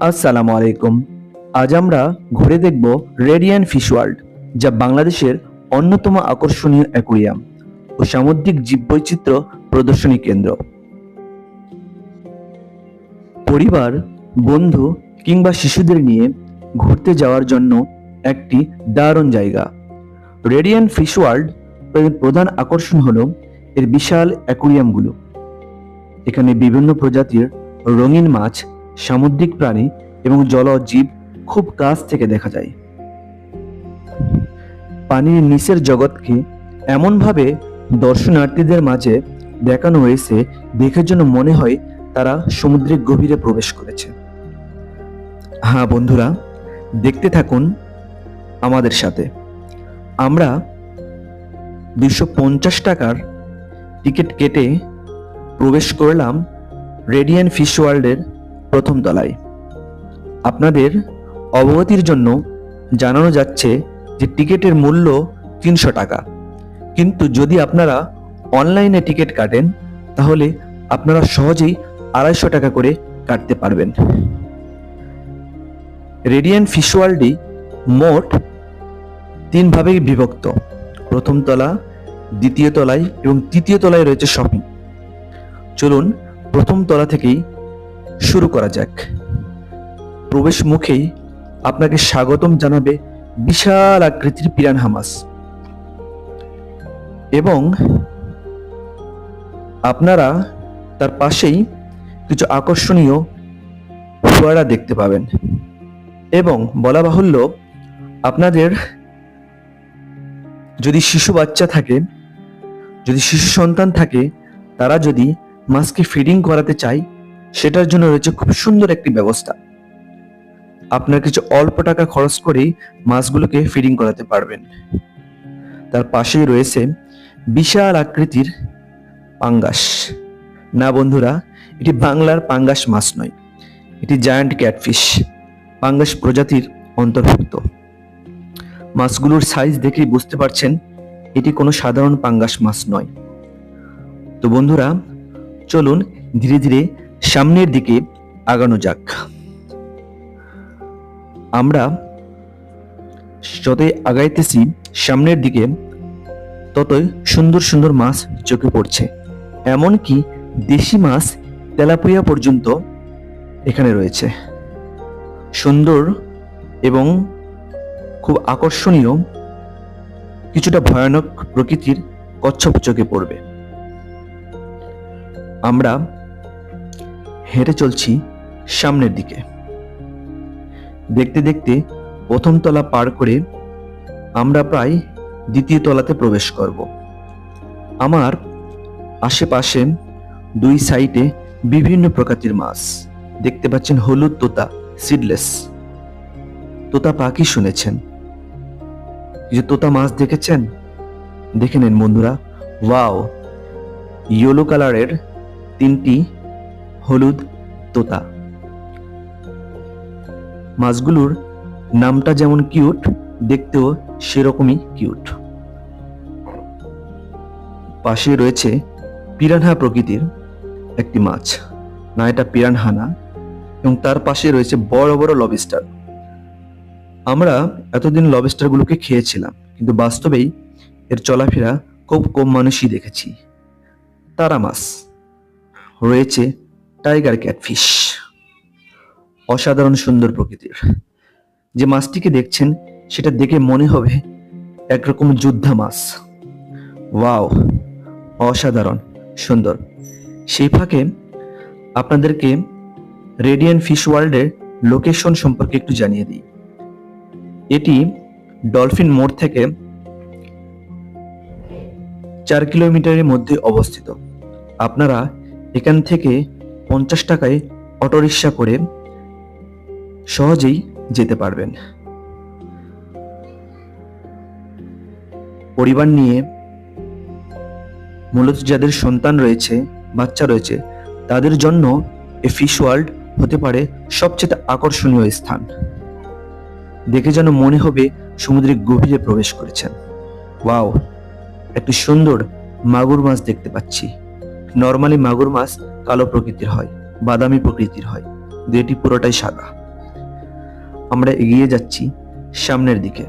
আসসালামু আলাইকুম। আজ আমরা ঘুরে দেখব রেডিয়ান্ট ফিশ ওয়ার্ল্ড, যা বাংলাদেশের অন্যতম আকর্ষণীয় অ্যাকোয়ারিয়াম ও সামুদ্রিক জীববৈচিত্র্য প্রদর্শনী কেন্দ্র। পরিবার, বন্ধু কিংবা শিশুদের নিয়ে ঘুরতে যাওয়ার জন্য একটি দারুণ জায়গা। রেডিয়ান্ট ফিশ ওয়ার্ল্ড প্রধান আকর্ষণ হলো এর বিশাল অ্যাকোয়ারিয়ামগুলো। এখানে বিভিন্ন প্রজাতির রঙিন মাছ, সামুদ্রিক প্রাণী এবং জলজ জীব খুব কাছ থেকে দেখা যায়। পানির নিচের জগৎকে এমনভাবে দর্শনার্থীদের মাঝে দেখানো হয়েছে, দেখে যেন মনে হয় তারা সমুদ্রের গভীরে প্রবেশ করেছে। হ্যাঁ বন্ধুরা, দেখতে থাকুন আমাদের সাথে। আমরা 250 টাকার টিকিট কেটে প্রবেশ করলাম রেডিয়ান্ট ফিশ ওয়ার্ল্ডের প্রথম তলায়। আপনাদের অবগতির জন্য জানানো যাচ্ছে যে টিকিটের মূল্য 300 টাকা, কিন্তু যদি আপনারা অনলাইনে টিকিট কাটেন তাহলে আপনারা সহজেই 250 টাকা করে কাটতে পারবেন। রেডিয়ান্ট ফিশ ওয়ার্ল্ডই মোট 3 ভাবে বিভক্ত। প্রথম তলা, দ্বিতীয় তলায় এবং তৃতীয় তলায় রয়েছে শপিং। চলুন প্রথম তলা থেকেই শুরু করা যাক। প্রবেশ মুখেই আপনাকে স্বাগতম জানাবে বিশাল আকৃতির পিরানহা মাছ, এবং আপনারা তার পাশেই কিছু আকর্ষণীয় ফোয়ারা দেখতে পাবেন। এবং বলা বাহুল্য, আপনাদের যদি শিশু বাচ্চা থাকে, যদি শিশু সন্তান থাকে, তারা যদি মাছকে ফিডিং করাতে চায়, সেটার জন্য রয়েছে খুব সুন্দর একটি ব্যবস্থা। আপনার কিছু অল্প টাকা খরচ করেই মাছগুলোকে ফিডিং করাতে পারবেন। তার পাশেই রয়েছে বিশাল আকৃতির পাঙ্গাস। না বন্ধুরা, এটি বাংলার পাঙ্গাস মাছ নয়, এটি জায়ান্ট ক্যাটফিশ, পাঙ্গাস প্রজাতির অন্তর্ভুক্ত। মাছগুলোর সাইজ দেখেই বুঝতে পারছেন এটি কোনো সাধারণ পাঙ্গাস মাছ নয়। তো বন্ধুরা, চলুন ধীরে ধীরে সামনের দিকে আগানো যাক। আমরা যতই আগাইতেছি সামনের দিকে, ততই সুন্দর সুন্দর মাছ চোখে পড়ছে। এমনকি দেশি মাছ তেলাপিয়া পর্যন্ত এখানে রয়েছে। সুন্দর এবং খুব আকর্ষণীয়, কিছুটা ভয়ানক প্রকৃতির কচ্ছপ চোখে পড়বে। আমরা হেঁটে চলছি সামনের দিকে। দেখতে দেখতে প্রথম তলা পার করে আমরা প্রায় দ্বিতীয় তলাতে প্রবেশ করব। আমার আশেপাশে দুই সাইডে বিভিন্ন প্রকারের মাছ দেখতে পাচ্ছেন। হলুদ তোতা, সিডলেস তোতা পাখি শুনেছেন, যে তোতা মাছ দেখেছেন? দেখে নেন বন্ধুরা। ওয়াও, ইয়েলো কালারের 3টি হলুদ তোতা। মাছগুলোর নামটা যেমন কিউট, দেখতেও সেরকমই কিউট। পাশে রয়েছে পিরানহা প্রকৃতির একটি মাছ। না, এটা পিরানহা না। এবং তার পাশে রয়েছে বড় বড় লবস্টার। আমরা এতদিন লবস্টারগুলোকে খেয়েছিলাম, কিন্তু বাস্তবেই এর চলাফেরা খুব কম মানুষই দেখেছি। তারা মাছ রয়েছে, টাইগার ক্যাটফিশ, অসাধারণ সুন্দর প্রকৃতির। যে মাছটিকে দেখছেন সেটা দেখে মনে হবে একরকম যোদ্ধা মাছ। ওয়াও, অসাধারণ সুন্দর। সেই ফাঁকে আপনাদেরকে রেডিয়ান্ট ফিশ ওয়ার্ল্ডের লোকেশন সম্পর্কে একটু জানিয়ে দিই। এটি ডলফিন মোড় থেকে 4 কিলোমিটারের মধ্যে অবস্থিত। আপনারা এখান থেকে 50 টাকায় অটোরিকশা করে সহজেই যেতে পারবেন। পরিবার নিয়ে, মূলত যাদের সন্তান রয়েছে, বাচ্চা রয়েছে, তাদের জন্য এই ফিশ ওয়ার্ল্ড হতে পারে সবচেয়ে আকর্ষণীয় স্থান। দেখে যেন মনে হবে সমুদ্রের গভীরে প্রবেশ করেছেন। ওয়াও, একটি সুন্দর মাগুর মাছ দেখতে পাচ্ছি। নরমালি মাগুর মাছ কালো প্রকৃতির হয়, বাদামি প্রকৃতির হয়, কিন্তু এটি পুরোটাই সাদা। আমরা এগিয়ে যাচ্ছি সামনের দিকে।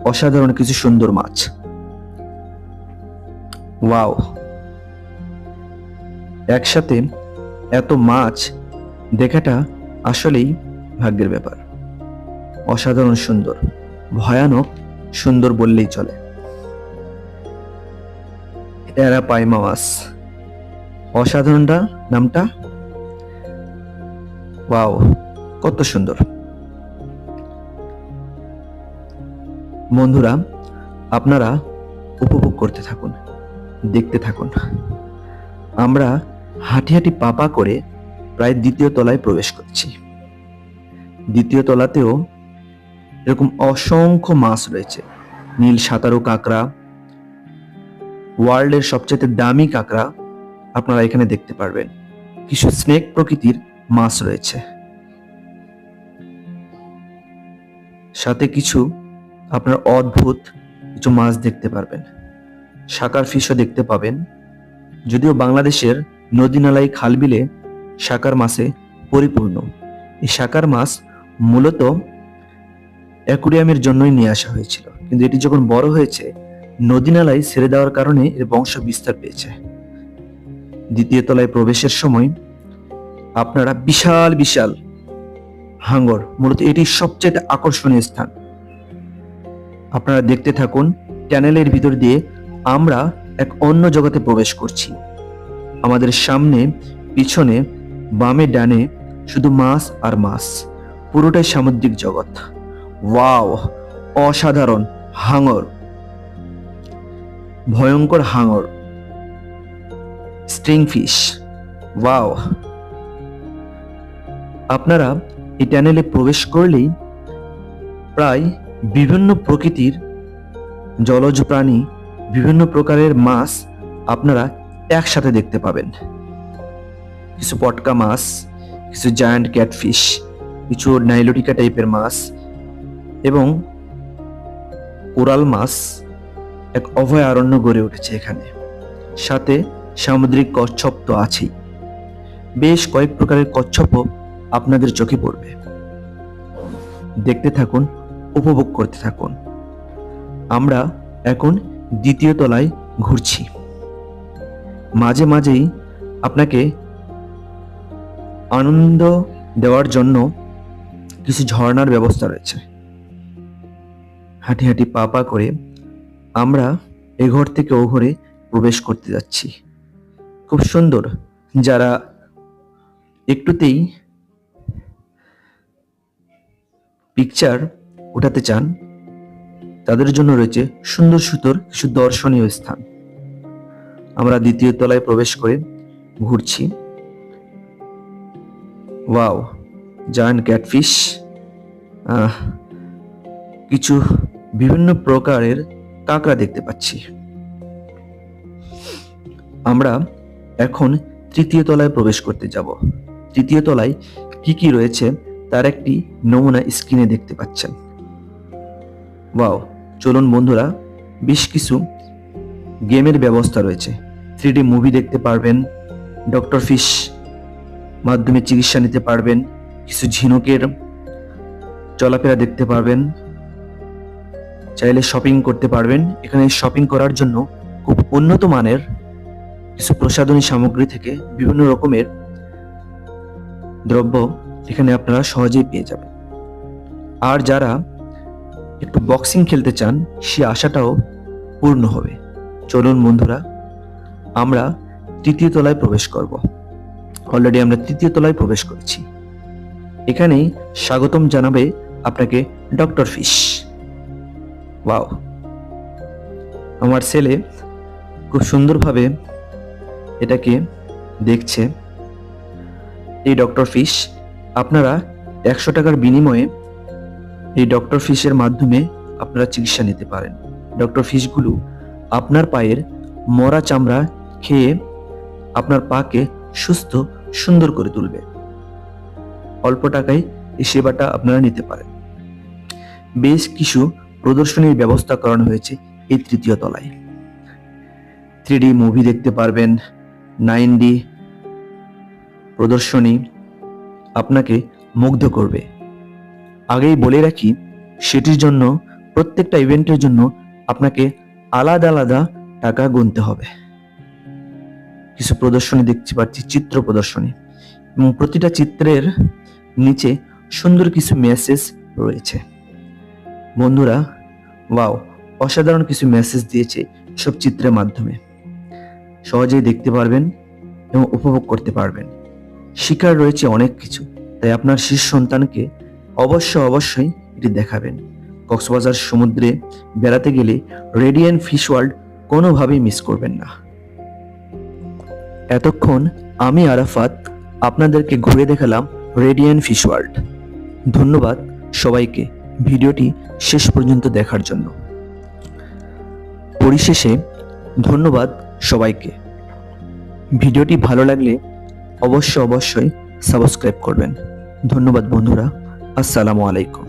অসাধারণ কিছু সুন্দর মাছ। ওয়াও, একসাথে এত মাছ দেখাটা আসলেই ভাগ্যের ব্যাপার। অসাধারণ সুন্দর, ভয়ানক সুন্দর বললেই চলে। অ্যারাপাইমা মাছ, অসাধারণটা নামটা। ওয়াও, কত সুন্দর। বন্ধুরা, আপনারা উপভোগ করতে থাকুন, দেখতে থাকুন। আমরা হাঁটি হাঁটি পা করে প্রায় দ্বিতীয় তলায় প্রবেশ করছি। দ্বিতীয় তলাতেও এরকম অসংখ্য মাছ রয়েছে। নীল সাঁতারু কাঁকড়া, ওয়ার্ল্ডের সবচেয়ে দামি কাঁকড়া আপনারা এখানে দেখতে পারবেন। কিছু স্নেক প্রকৃতির মাছ রয়েছে, সাথে কিছু আপনার অদ্ভুত কিছু মাছ দেখতে পারবেন। শাকার ফিশও দেখতে পাবেন। যদিও বাংলাদেশের নদী নালাই খালবিলে শাকার মাছে পরিপূর্ণ। এই শাকার মাছ মূলত অ্যাকুরিয়ামের জন্যই নিয়ে আসা হয়েছিল, কিন্তু এটি যখন বড় হয়েছে নদী নালায় ছেড়ে দেওয়ার কারণে এর বংশ বিস্তার পেয়েছে। দ্বিতীয় তলায় প্রবেশের সময় আপনারা বিশাল বিশাল হাঙর, মূলত এটি সবচেয়ে আকর্ষণীয় স্থান। আপনারা দেখতে থাকুন। টানেলের ভিতর দিয়ে আমরা এক অন্য জগতে প্রবেশ করছি। আমাদের সামনে, পিছনে, বামে, ডানে শুধু মাছ আর মাছ, পুরোটাই সামুদ্রিক জগৎ। ওয়াও, অসাধারণ হাঙর, ভয়ঙ্কর হাঙর, স্ট্রিং ফিশ। ওয়াও, আপনারা এই টানেলে প্রবেশ করলেই প্রায় বিভিন্ন প্রকৃতির জলজ প্রাণী, বিভিন্ন প্রকারের মাছ আপনারা একসাথে দেখতে পাবেন। কিছু পটকা মাছ, কিছু জায়ান্ট ক্যাটফিশ, কিছু নাইলোটিকা টাইপের মাছ এবং কোরাল মাছ। এক অভয়ারণ্য গড়ে উঠেছে এখানে। সাথে সামুদ্রিক কচ্ছপ তো আছেই। বেশ কয়েক প্রকারের কচ্ছপও আপনাদের চোখে পড়বে। দেখতে থাকুন, উপভোগ করতে থাকুন। আমরা এখন দ্বিতীয় তলায় ঘুরছি। মাঝে মাঝেই আপনাকে আনন্দ দেওয়ার জন্য কিছু ঝর্ণার ব্যবস্থা রয়েছে। হাঁটি হাঁটি পা করে আমরা এ ঘর থেকে ও ঘরে প্রবেশ করতে যাচ্ছি। খুব সুন্দর। যারা একটুতেই পিকচার উঠাতে চান তাদের জন্য রয়েছে সুন্দর সুন্দর কিছু দর্শনীয় স্থান। আমরা দ্বিতীয় তলায় প্রবেশ করে ঘুরছি। ওয়াও, জায়ান্ট ক্যাটফিশ, কিছু বিভিন্ন প্রকারের কাঁকড়া দেখতে পাচ্ছি। আমরা এখন তৃতীয় তলায় প্রবেশ করতে যাব। তৃতীয় তলায় কি কি রয়েছে তার একটি নমুনা স্ক্রিনে দেখতে পাচ্ছেন। ওয়াও, চলুন বন্ধুরা, বেশ কিছু গেমের ব্যবস্থা রয়েছে। 3D মুভি দেখতে পারবেন, ডক্টর ফিশ মাধ্যমে চিকিৎসা নিতে পারবেন, কিছু ঝিনুকের চলাফেরা দেখতে পারবেন, চাইলে শপিং করতে পারবেন। এখানে শপিং করার জন্য খুব উন্নত মানের কিছু প্রসাধনী সামগ্রী থেকে বিভিন্ন রকমের দ্রব্য এখানে আপনারা সহজেই পেয়ে যাবেন। আর যারা একটু বক্সিং খেলতে চান সে আশাটাও পূর্ণ হবে। চলুন বন্ধুরা, আমরা তৃতীয় তলায় প্রবেশ করব। অলরেডি আমরা তৃতীয় তলায় প্রবেশ করেছি। এখানেই স্বাগতম জানাবে আপনাকে ডক্টর ফিশ। ওয়াও, আমার ছেলে খুব সুন্দরভাবে এটাকে দেখছে। এই ডক্টর ফিশ আপনারা 100 টাকার বিনিময়ে এই ডক্টর ফিশের মাধ্যমে আপনারা চিকিৎসা নিতে পারেন। ডক্টর ফিশগুলো আপনার পায়ের মরা চামড়া খেয়ে আপনার পাকে সুস্থ সুন্দর করে তুলবে। অল্প টাকায় এই সেবাটা আপনারা নিতে পারেন। বেশ কিছু প্রদর্শনীর ব্যবস্থা করানো হয়েছে এই তৃতীয় তলায়। 3D মুভি দেখতে পারবেন, 9D প্রদর্শনী আপনাকে মুগ্ধ করবে। আগেই বলে রাখি, সেটির জন্য প্রত্যেকটা ইভেন্টের জন্য আপনাকে আলাদা আলাদা টাকা গুনতে হবে। কিছু প্রদর্শনী দেখতে পাচ্ছি, চিত্র প্রদর্শনী, এবং প্রতিটা চিত্রের নিচে সুন্দর কিছু মেসেজ রয়েছে। বন্ধুরা, ওয়াও, অসাধারণ কিছু মেসেজ দিয়েছে সব চিত্রের মাধ্যমে। সহজেই দেখতে পারবেন এবং উপভোগ করতে পারবেন। শিকার রয়েছে অনেক কিছু, তাই আপনার শিশু সন্তানকে অবশ্যই এটি দেখাবেন। কক্সবাজার সমুদ্রে বেড়াতে গেলে রেডিয়েন্ট ফিশ ওয়ার্ল্ড কোনোভাবেই মিস করবেন না। এতক্ষণ আমি আরাফাত আপনাদেরকে ঘুরে দেখালাম রেডিয়েন্ট ফিশ ওয়ার্ল্ড। ধন্যবাদ সবাইকে ভিডিওটি শেষ পর্যন্ত দেখার জন্য। পরিশেষে ধন্যবাদ সবাইকে। ভিডিওটি ভালো লাগলে অবশ্যই সাবস্ক্রাইব করবেন। ধন্যবাদ বন্ধুরা, আসসালামু আলাইকুম।